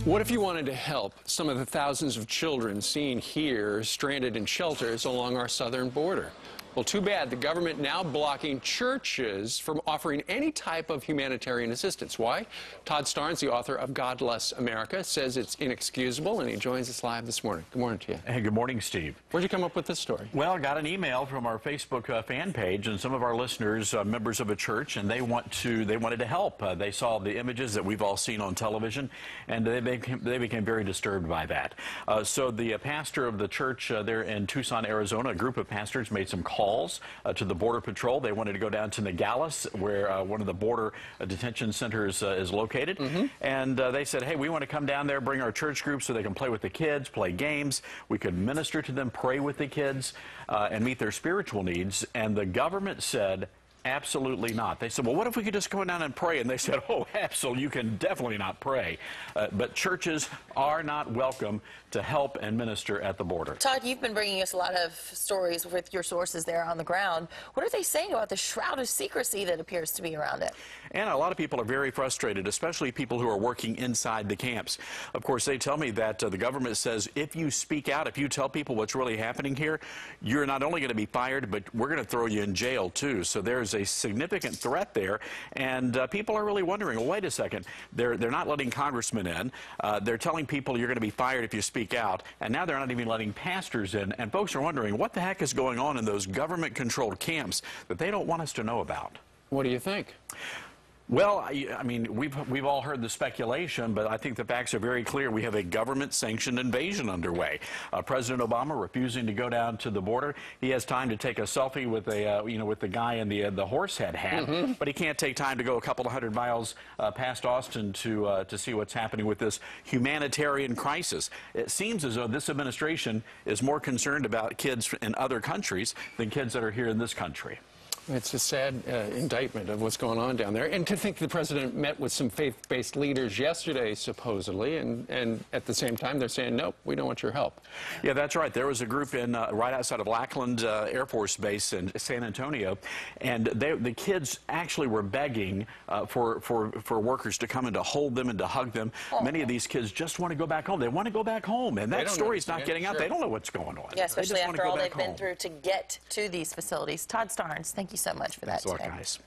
What if you wanted to help some of the thousands of children seen here stranded in shelters along our southern border? Well, too bad. The government now blocking churches from offering any type of humanitarian assistance. Why? Todd Starnes, the author of God Bless America, says it's inexcusable, and he joins us live this morning. Good morning to you. Hey, good morning, Steve. Where'd you come up with this story? Well, I got an email from our Facebook fan page, and some of our listeners, members of a church, and they wanted to help. They saw the images that we've all seen on television, and they became very disturbed by that. So the pastor of the church there in Tucson, Arizona, a group of pastors made some calls to the Border Patrol. They wanted to go down to Nogales, where one of the border detention centers is located. And they said, hey, we want to come down there, bring our church group so they can play with the kids, play games. We could minister to them, pray with the kids, and meet their spiritual needs. And the government said, absolutely not. They said, well, what if we could just go down and pray? And they said, oh, absolutely, you can definitely not pray. But churches are not welcome to help and minister at the border. Todd, you've been bringing us a lot of stories with your sources there on the ground. What are they saying about the shroud of secrecy that appears to be around it? And a lot of people are very frustrated, especially people who are working inside the camps. Of course, they tell me that the government says if you speak out, if you tell people what's really happening here, you're not only going to be fired, but we're going to throw you in jail, too. So there's a significant threat there, and people are really wondering, well, wait a second, they're not letting congressmen in. They're telling people you're going to be fired if you speak out, and now they're not even letting pastors in, and folks are wondering what the heck is going on in those government-controlled camps that they don't want us to know about. What do you think? Well, I mean, we've all heard the speculation, but I think the facts are very clear. We have a government-sanctioned invasion underway. President Obama refusing to go down to the border. He has time to take a selfie with a with the guy in the horse head hat, but he can't take time to go a couple of 100 miles past Austin to see what's happening with this humanitarian crisis. It seems as though this administration is more concerned about kids in other countries than kids that are here in this country. It's a sad indictment of what's going on down there. And to think the president met with some faith-based leaders yesterday, supposedly, and at the same time they're saying, nope, we don't want your help. Yeah, that's right. There was a group in right outside of Lackland Air Force Base in San Antonio, and the kids actually were begging for workers to come and to hold them and to hug them. Many of these kids just want to go back home. They want to go back home, and that story's not getting out. They don't know what's going on. Yeah, especially after all they've been through to get to these facilities. Todd Starnes, thank you so much for that. Thanks a lot, guys.